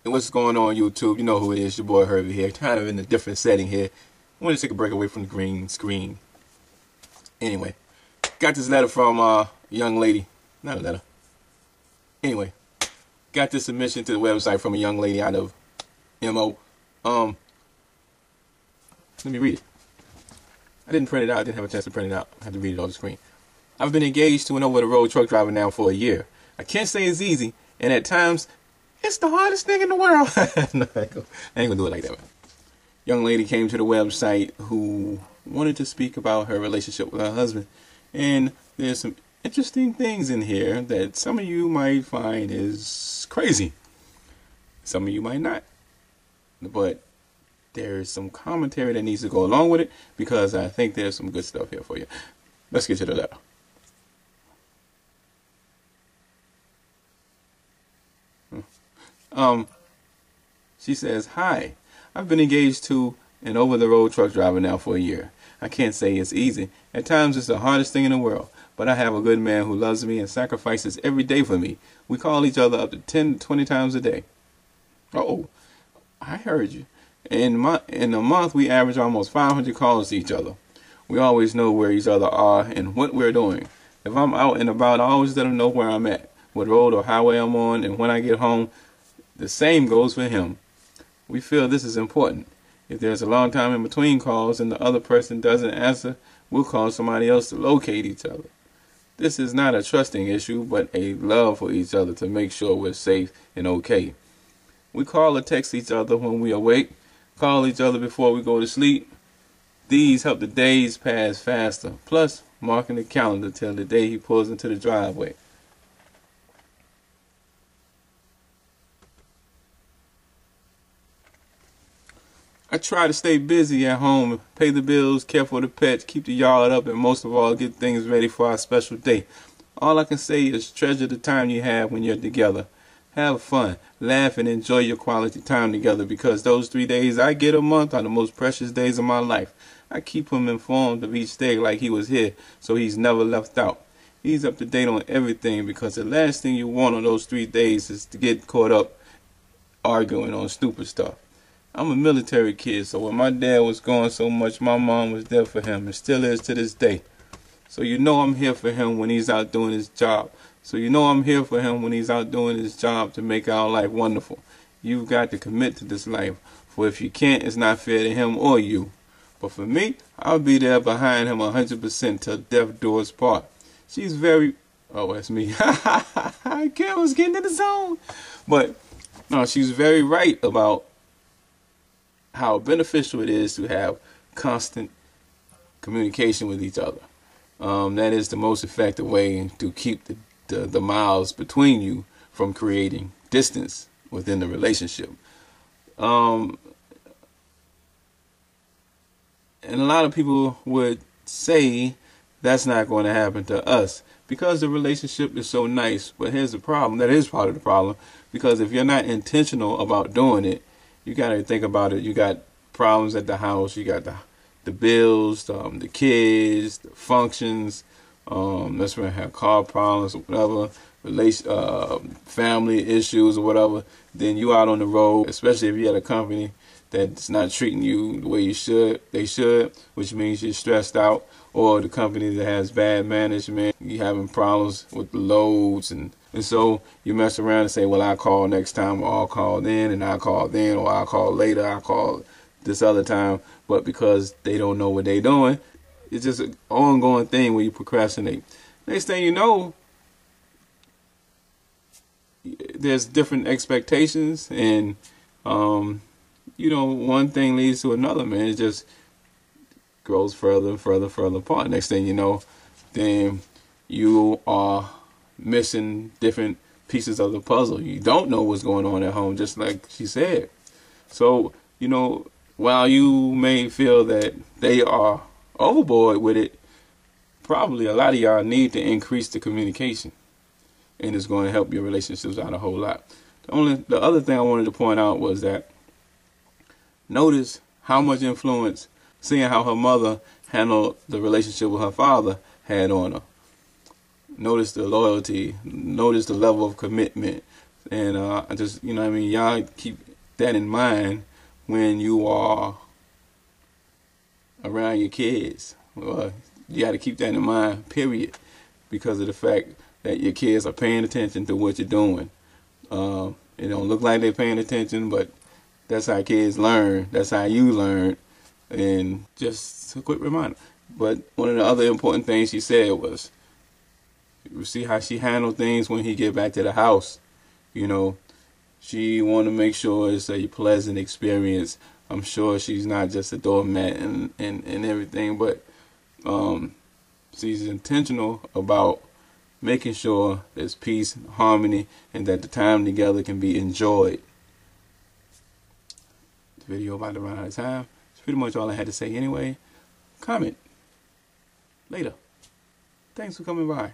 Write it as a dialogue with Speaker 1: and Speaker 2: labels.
Speaker 1: And what's going on, YouTube? You know who it is, your boy Herbie here, kind of in a different setting here. I want to take a break away from the green screen. Anyway, got this letter from a young lady. Not a letter. Anyway, got this submission to the website from a young lady out of MO. Let me read it. I didn't print it out. I didn't have a chance to print it out. I had to read it on the screen. I've been engaged to an over-the-road truck driver now for a year. I can't say it's easy, and at times, it's the hardest thing in the world. No, I ain't gonna do it like that, man. Young lady came to the website who wanted to speak about her relationship with her husband. And there's some interesting things in here that some of you might find is crazy. Some of you might not. But there's some commentary that needs to go along with it, because I think there's some good stuff here for you. Let's get to the letter. She says, "Hi, I've been engaged to an over-the-road truck driver now for a year. I can't say it's easy. At times it's the hardest thing in the world, but I have a good man who loves me and sacrifices every day for me. We call each other up to 10 to 20 times a day." Oh, I heard you. In a month, we average almost 500 calls to each other. We always know where each other are and what we're doing. If I'm out and about, I always let him know where I'm at, what road or highway I'm on, and when I get home, the same goes for him. We feel this is important. If there's a long time in between calls and the other person doesn't answer, we'll call somebody else to locate each other. This is not a trusting issue, but a love for each other to make sure we're safe and okay. We call or text each other when we awake, call each other before we go to sleep. These help the days pass faster, plus marking the calendar till the day he pulls into the driveway. I try to stay busy at home, pay the bills, care for the pets, keep the yard up, and most of all, get things ready for our special day. All I can say is treasure the time you have when you're together. Have fun, laugh, and enjoy your quality time together, because those 3 days I get a month are the most precious days of my life. I keep him informed of each day like he was here, so he's never left out. He's up to date on everything, because the last thing you want on those 3 days is to get caught up arguing on stupid stuff. I'm a military kid, so when my dad was gone so much, my mom was there for him and still is to this day. So you know I'm here for him when he's out doing his job. So you know I'm here for him when he's out doing his job to make our life wonderful. You've got to commit to this life, for if you can't, it's not fair to him or you. But for me, I'll be there behind him 100% till death do us part. She's very... Oh, that's me. I was getting in the zone. But no, she's very right about how beneficial it is to have constant communication with each other. That is the most effective way to keep the miles between you from creating distance within the relationship. And a lot of people would say that's not going to happen to us because the relationship is so nice. But here's the problem. That is part of the problem, because if you're not intentional about doing it, you got to think about it. You got problems at the house. You got the bills, the kids, the functions. That's when I have car problems or whatever, family issues or whatever. Then you out on the road, especially if you're at a company that's not treating you the way they should, which means you're stressed out, or the company that has bad management, you having problems with the loads, and so you mess around and say, well, I'll call next time, or I'll call then, and I'll call then, or I'll call later, I'll call this other time. But because they don't know what they're doing, it's just an ongoing thing where you procrastinate. Next thing you know, there's different expectations, and one thing leads to another, man. It just grows further and further apart. Next thing you know, then you are missing different pieces of the puzzle. You don't know what's going on at home, just like she said. So, while you may feel that they are overboard with it, probably a lot of y'all need to increase the communication, and it's going to help your relationships out a whole lot. The other thing I wanted to point out was that notice how much influence seeing how her mother handled the relationship with her father had on her. Notice the loyalty, notice the level of commitment, And I just, you know what I mean, y'all keep that in mind when you are around your kids. You got to keep that in mind, period, because of the fact that your kids are paying attention to what you're doing. It don't look like they're paying attention, but that's how kids learn. That's how you learn. And just a quick reminder. But one of the other important things she said was, you see how she handled things when he get back to the house. You know, she want to make sure it's a pleasant experience. I'm sure she's not just a doormat and everything, but she's intentional about making sure there's peace, harmony, and that the time together can be enjoyed. The video about to run out of time. It's pretty much all I had to say anyway. Comment later. Thanks for coming by.